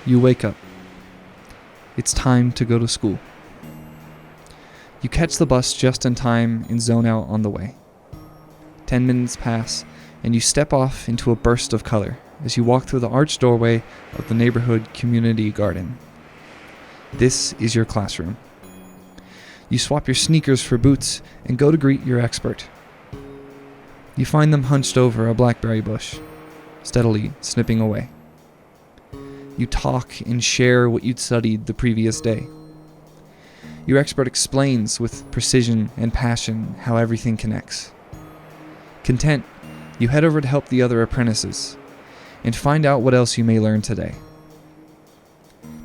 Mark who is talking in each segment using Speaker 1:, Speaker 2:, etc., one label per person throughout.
Speaker 1: You wake up. It's time to go to school. You catch the bus just in time and zone out on the way. 10 minutes pass, and you step off into a burst of color as you walk through the arched doorway of the neighborhood community garden. This is your classroom. You swap your sneakers for boots and go to greet your expert. You find them hunched over a blackberry bush, steadily snipping away. You talk and share what you'd studied the previous day. Your expert explains with precision and passion how everything connects. Content, you head over to help the other apprentices and find out what else you may learn today.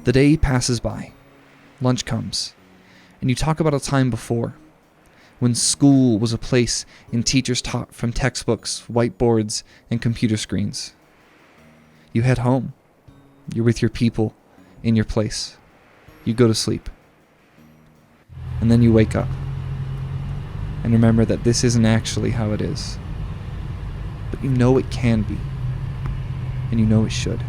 Speaker 1: The day passes by. Lunch comes, and you talk about a time before, when school was a place and teachers taught from textbooks, whiteboards, and computer screens. You head home. You're with your people, in your place. You go to sleep. And then you wake up. And remember that this isn't actually how it is. But you know it can be. And you know it should.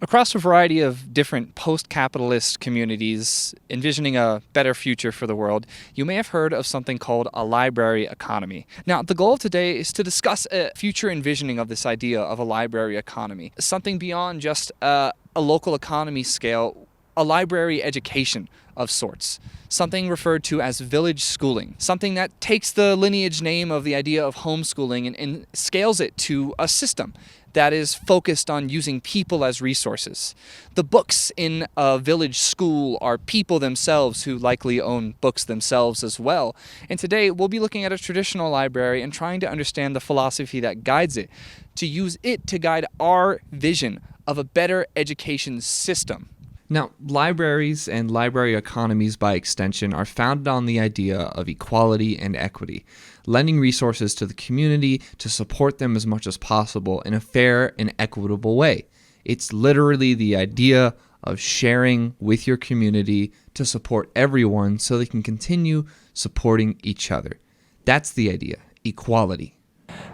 Speaker 1: Across a variety of different post-capitalist communities envisioning a better future for the world, you may have heard of something called a library economy. Now, the goal of today is to discuss a future envisioning of this idea of a library economy, something beyond just a local economy scale, a library education of sorts, something referred to as village schooling, something that takes the lineage name of the idea of homeschooling and scales it to a system that is focused on using people as resources. The books in a village school are people themselves who likely own books themselves as well. And today we'll be looking at a traditional library and trying to understand the philosophy that guides it, to use it to guide our vision of a better education system. Now, libraries and library economies by extension are founded on the idea of equality and equity, lending resources to the community to support them as much as possible in a fair and equitable way. It's literally the idea of sharing with your community to support everyone so they can continue supporting each other. That's the idea, equality.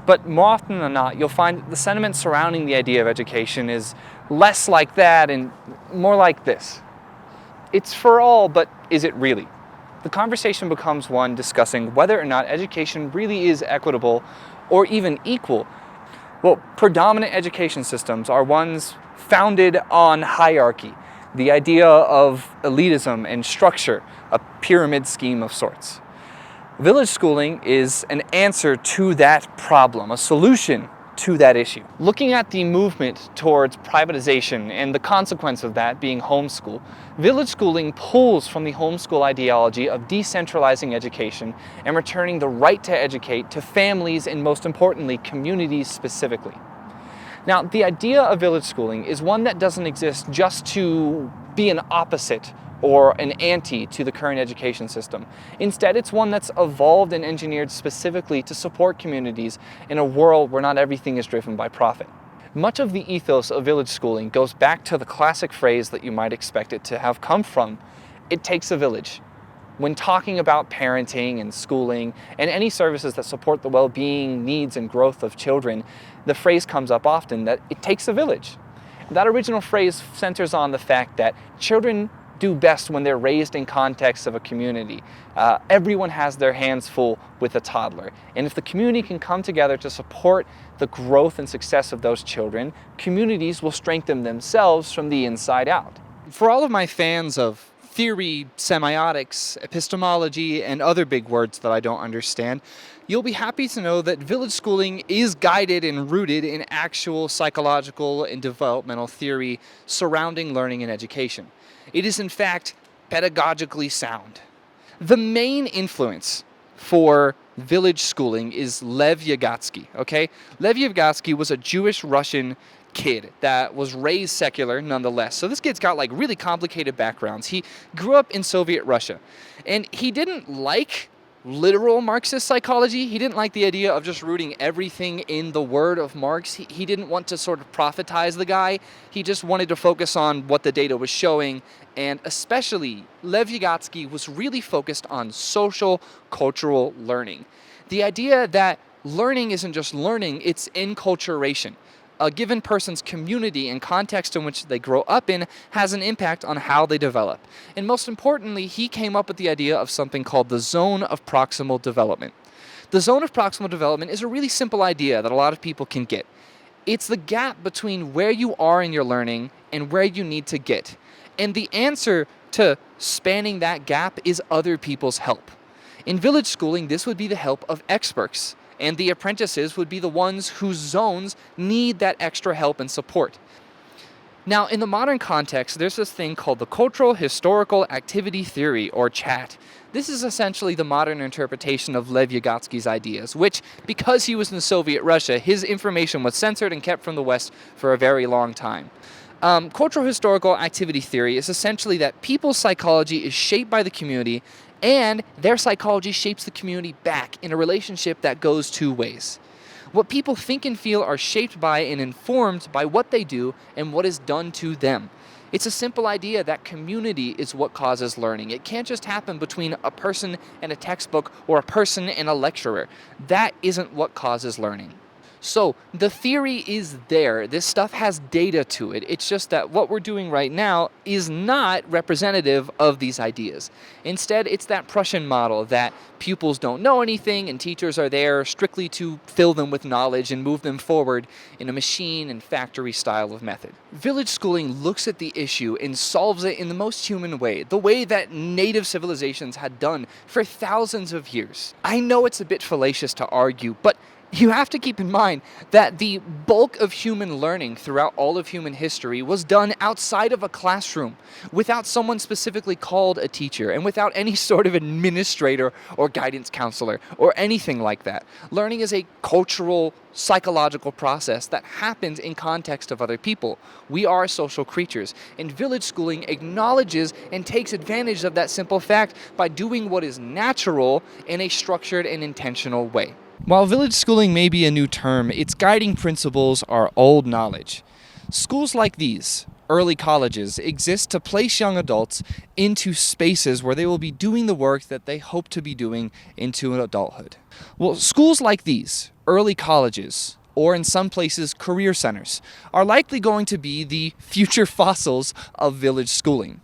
Speaker 1: But more often than not, you'll find that the sentiment surrounding the idea of education is less like that and more like this. It's for all, but is it really? The conversation becomes one discussing whether or not education really is equitable or even equal. Well, predominant education systems are ones founded on hierarchy, the idea of elitism and structure, a pyramid scheme of sorts. Village schooling is an answer to that problem, a solution to that issue. Looking at the movement towards privatization and the consequence of that being homeschool, village schooling pulls from the homeschool ideology of decentralizing education and returning the right to educate to families and, most importantly, communities specifically. Now, the idea of village schooling is one that doesn't exist just to be an opposite or an anti to the current education system. Instead, it's one that's evolved and engineered specifically to support communities in a world where not everything is driven by profit. Much of the ethos of village schooling goes back to the classic phrase that you might expect it to have come from: it takes a village. When talking about parenting and schooling and any services that support the well-being, needs, and growth of children, the phrase comes up often that it takes a village. That original phrase centers on the fact that children do best when they're raised in context of a community. Everyone has their hands full with a toddler. And if the community can come together to support the growth and success of those children, communities will strengthen themselves from the inside out. For all of my fans of theory, semiotics, epistemology, and other big words that I don't understand, you'll be happy to know that village schooling is guided and rooted in actual psychological and developmental theory surrounding learning and education. It is, in fact, pedagogically sound. The main influence for village schooling is Lev Vygotsky, okay? Lev Vygotsky was a Jewish Russian kid that was raised secular nonetheless. So this kid's got like really complicated backgrounds. He grew up in Soviet Russia, and he didn't like literal Marxist psychology. He didn't like the idea of just rooting everything in the word of Marx. He didn't want to sort of prophetize the guy. He just wanted to focus on what the data was showing. And especially, Lev Vygotsky was really focused on social cultural learning. The idea that learning isn't just learning, it's enculturation. a given person's community and context in which they grow up in has an impact on how they develop. And most importantly, he came up with the idea of something called the zone of proximal development. The zone of proximal development is a really simple idea that a lot of people can get. It's the gap between where you are in your learning and where you need to get. And the answer to spanning that gap is other people's help. In village schooling, this would be the help of experts, and the apprentices would be the ones whose zones need that extra help and support. Now, in the modern context, there's this thing called the cultural historical activity theory, or CHAT. This is essentially the modern interpretation of Lev Vygotsky's ideas, which, because he was in Soviet Russia, his information was censored and kept from the West for a very long time. Cultural historical activity theory is essentially that people's psychology is shaped by the community, and their psychology shapes the community back in a relationship that goes two ways. What people think and feel are shaped by and informed by what they do and what is done to them. It's a simple idea that community is what causes learning. It can't just happen between a person and a textbook or a person and a lecturer. That isn't what causes learning. So the theory is there. This stuff has data to it. It's just that what we're doing right now is not representative of these ideas. Instead, it's that Prussian model that pupils don't know anything and teachers are there strictly to fill them with knowledge and move them forward in a machine and factory style of method. Village schooling looks at the issue and solves it in the most human way, the way that native civilizations had done for thousands of years. I know it's a bit fallacious to argue, but you have to keep in mind that the bulk of human learning throughout all of human history was done outside of a classroom, without someone specifically called a teacher, and without any sort of administrator or guidance counselor or anything like that. Learning is a cultural, psychological process that happens in context of other people. We are social creatures, and village schooling acknowledges and takes advantage of that simple fact by doing what is natural in a structured and intentional way. While village schooling may be a new term, its guiding principles are old knowledge. Schools like these, early colleges, exist to place young adults into spaces where they will be doing the work that they hope to be doing into adulthood. Well, schools like these, early colleges, or in some places career centers, are likely going to be the future fossils of village schooling.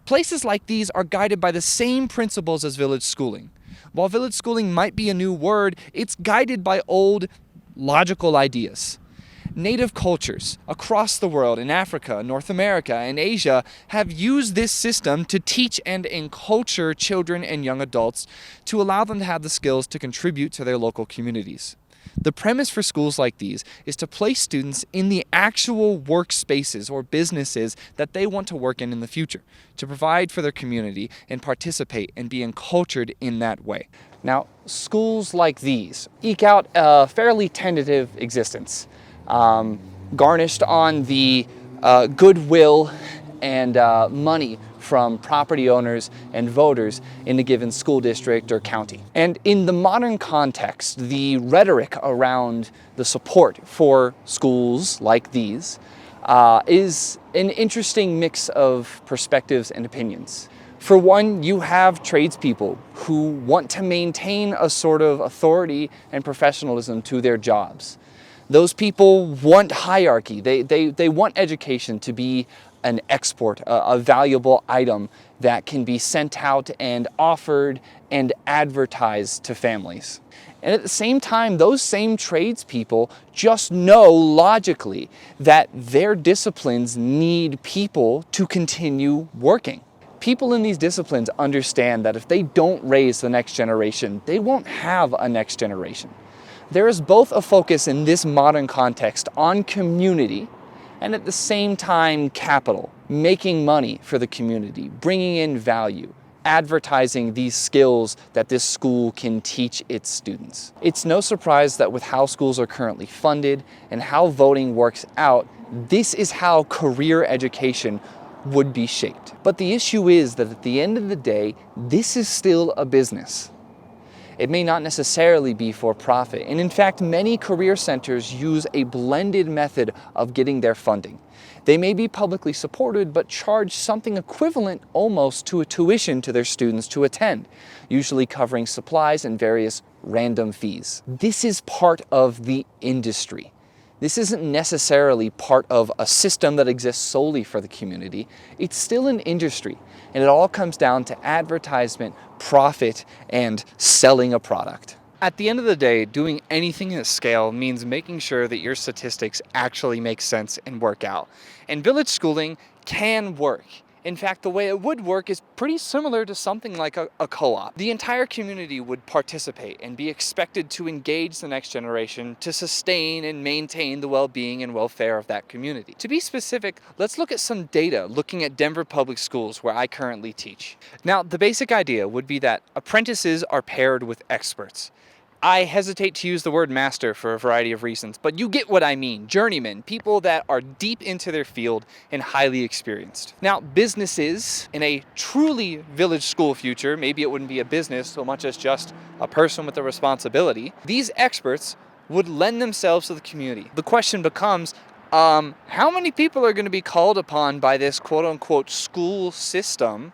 Speaker 1: Places like these are guided by the same principles as village schooling. While village schooling might be a new word, it's guided by old, logical ideas. Native cultures across the world, in Africa, North America, and Asia, have used this system to teach and enculture children and young adults to allow them to have the skills to contribute to their local communities. The premise for schools like these is to place students in the actual workspaces or businesses that they want to work in the future, to provide for their community and participate and be encultured in that way. Now, schools like these eke out a fairly tentative existence, garnished on the goodwill and money from property owners and voters in a given school district or county. And in the modern context, the rhetoric around the support for schools like these is an interesting mix of perspectives and opinions. For one, you have tradespeople who want to maintain a sort of authority and professionalism to their jobs. Those people want hierarchy. They want education to be an export, a valuable item that can be sent out and offered and advertised to families. And at the same time, those same tradespeople just know logically that their disciplines need people to continue working. People in these disciplines understand that if they don't raise the next generation, they won't have a next generation. There is both a focus in this modern context on community and at the same time capital, making money for the community, bringing in value, advertising these skills that this school can teach its students. It's no surprise that with how schools are currently funded and how voting works out, this is how career education would be shaped. But the issue is that at the end of the day, this is still a business. It may not necessarily be for profit, and in fact, many career centers use a blended method of getting their funding. They may be publicly supported, but charge something equivalent almost to a tuition to their students to attend, usually covering supplies and various random fees. This is part of the industry.
Speaker 2: This isn't necessarily part of a system that exists solely for the community. It's still an industry, and it all comes down to advertisement, profit, and selling a product.
Speaker 1: At the end of the day, doing anything at scale means making sure that your statistics actually make sense and work out. And village schooling can work. In fact, the way it would work is pretty similar to something like a co-op. The entire community would participate and be expected to engage the next generation to sustain and maintain the well-being and welfare of that community. To be specific, let's look at some data looking at Denver Public Schools, where I currently teach. Now, the basic idea would be that apprentices are paired with experts. I hesitate to use the word master for a variety of reasons, but you get what I mean. Journeymen, people that are deep into their field and highly experienced. Now, businesses in a truly village school future, maybe it wouldn't be a business so much as just a person with a responsibility, these experts would lend themselves to the community. The question becomes, how many people are going to be called upon by this quote-unquote school system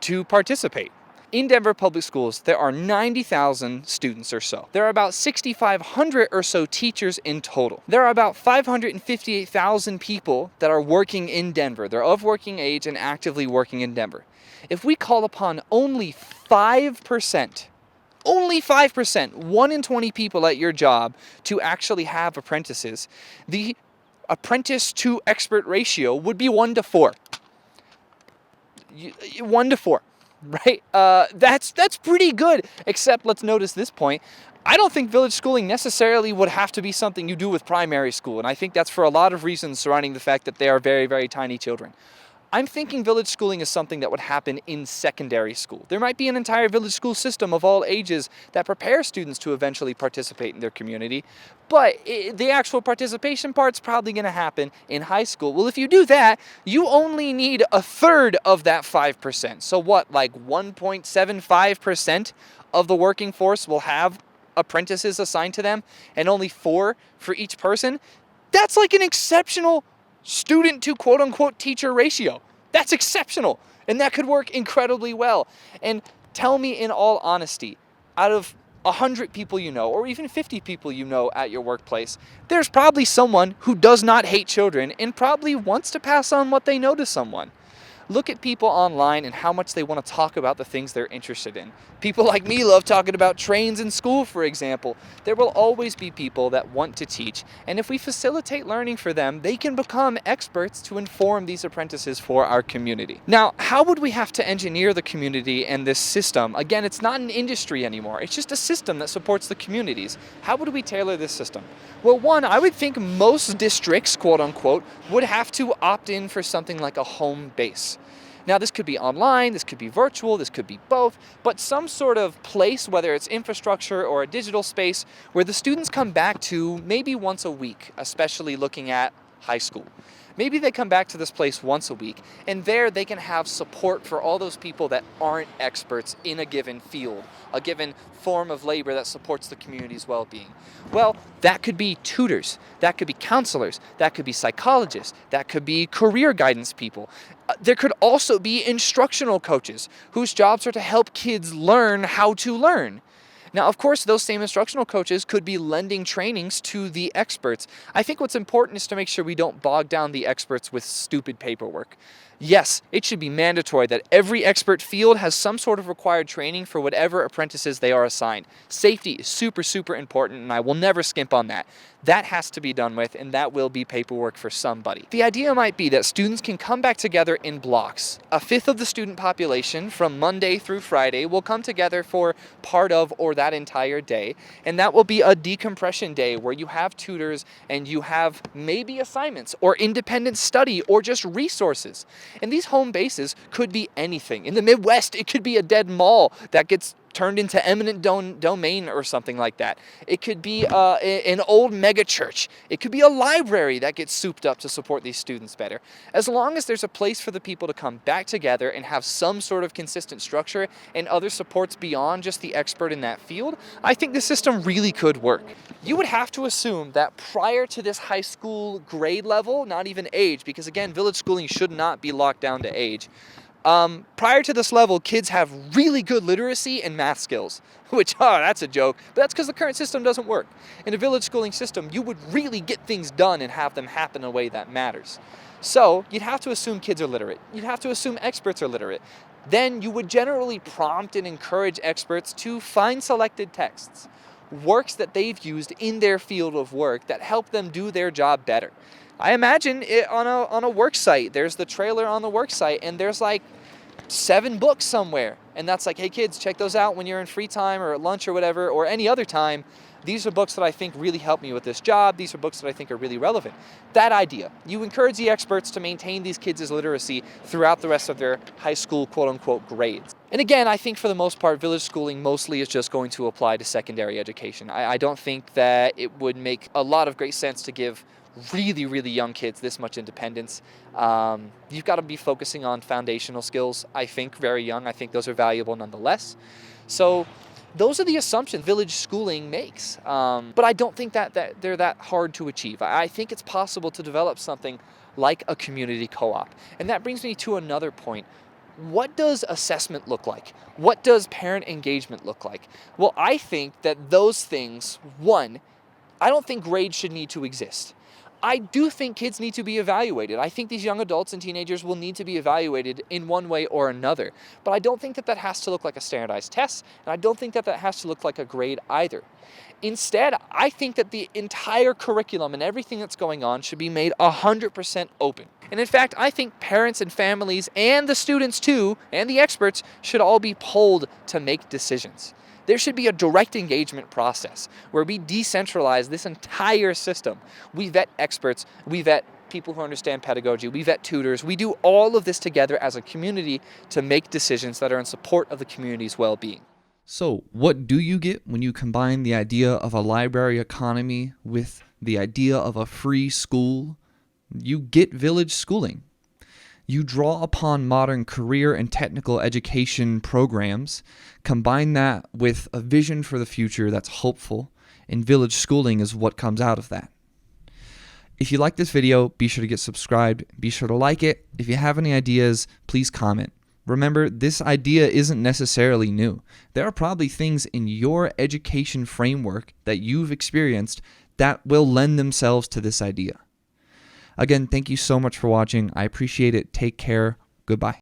Speaker 1: to participate? In Denver Public Schools, there are 90,000 students or so. There are about 6,500 or so teachers in total. There are about 558,000 people that are working in Denver. They're of working age and actively working in Denver. If we call upon only 5%, 1 in 20 people at your job to actually have apprentices, the apprentice to expert ratio would be 1 to 4. 1 to 4. Right? That's pretty good, except let's notice this point. I don't think village schooling necessarily would have to be something you do with primary school, and I think that's for a lot of reasons surrounding the fact that they are very, very tiny children. I'm thinking village schooling is something that would happen in secondary school. There might be an entire village school system of all ages that prepares students to eventually participate in their community, but the actual participation part's probably going to happen in high school. Well, if you do that, you only need a third of that 5%. So what, like 1.75% of the working force will have apprentices assigned to them, and only 4 for each person? That's like an exceptional student to quote-unquote teacher ratio. That's exceptional, and that could work incredibly well. And tell me in all honesty, out of 100 people you know, or even 50 people you know at your workplace, there's probably someone who does not hate children and probably wants to pass on what they know to someone. Look at people online and how much they want to talk about the things they're interested in. People like me love talking about trains in school, for example. There will always be people that want to teach, and if we facilitate learning for them, they can become experts to inform these apprentices for our community. Now, how would we have to engineer the community and this system? Again, it's not an industry anymore. It's just a system that supports the communities. How would we tailor this system? Well, one, I would think most districts, quote unquote, would have to opt in for something like a home base. Now, this could be online, this could be virtual, this could be both, but some sort of place, whether it's infrastructure or a digital space, where the students come back to maybe once a week, especially looking at high school. Maybe they come back to this place once a week, and there they can have support for all those people that aren't experts in a given field, a given form of labor that supports the community's well-being. Well, that could be tutors, that could be counselors, that could be psychologists, that could be career guidance people. There could also be instructional coaches whose jobs are to help kids learn how to learn. Now, of course, those same instructional coaches could be lending trainings to the experts. I think what's important is to make sure we don't bog down the experts with stupid paperwork. Yes, it should be mandatory that every expert field has some sort of required training for whatever apprentices they are assigned. Safety is super, super important, and I will never skimp on that. That has to be done with, and that will be paperwork for somebody. The idea might be that students can come back together in blocks. A fifth of the student population from Monday through Friday will come together for part of or that entire day, and that will be a decompression day where you have tutors and you have maybe assignments or independent study or just resources. And these home bases could be anything. In the Midwest, it could be a dead mall that gets turned into eminent domain or something like that. It could be an old mega church. It could be a library that gets souped up to support these students better. As long as there's a place for the people to come back together and have some sort of consistent structure and other supports beyond just the expert in that field, I think the system really could work. You would have to assume that prior to this high school grade level, not even age, because again, village schooling should not be locked down to age,
Speaker 2: Prior to this level, kids have really good literacy and math skills, which, that's a joke, but that's because the current system doesn't work. In a village schooling system, you would really get things done and have them happen in a way that matters. So you'd have to assume kids are literate. You'd have to assume experts are literate. Then you would generally prompt and encourage experts to find selected texts, works that they've used in their field of work that help them do their job better. I imagine it on a work site. There's the trailer on the work site, and there's like 7 books somewhere. And that's like, hey kids, check those out when you're in free time or at lunch or whatever, or any other time. These are books that I think really help me with this job. These are books that I think are really relevant. That idea. You encourage the experts to maintain these kids' literacy throughout the rest of their high school quote-unquote grades. And again, I think for the most part, village schooling mostly is just going to apply to secondary education. I don't think that it would make a lot of great sense to give really, really young kids this much independence. You've got to be focusing on foundational skills, I think, very young. I think those are valuable nonetheless. So those are the assumptions village schooling makes. But I don't think that they're that hard to achieve. I think it's possible to develop something like a community co-op. And that brings me to another point. What does assessment look like? What does parent engagement look like? Well, I think that those things, one, I don't think grades should need to exist. I do think kids need to be evaluated. I think these young adults and teenagers will need to be evaluated in one way or another. But I don't think that has to look like a standardized test, and I don't think that has to look like a grade either. Instead, I think that the entire curriculum and everything that's going on should be made 100% open. And in fact, I think parents and families and the students too, and the experts, should all be polled to make decisions. There should be a direct engagement process where we decentralize this entire system. We vet experts, we vet people who understand pedagogy, we vet tutors, we do all of this together as a community to make decisions that are in support of the community's well-being.
Speaker 1: So, what do you get when you combine the idea of a library economy with the idea of a free school? You get village schooling. You draw upon modern career and technical education programs, combine that with a vision for the future that's hopeful, and village schooling is what comes out of that. If you like this video, be sure to get subscribed, be sure to like it. If you have any ideas, please comment. Remember, this idea isn't necessarily new. There are probably things in your education framework that you've experienced that will lend themselves to this idea. Again, thank you so much for watching. I appreciate it. Take care. Goodbye.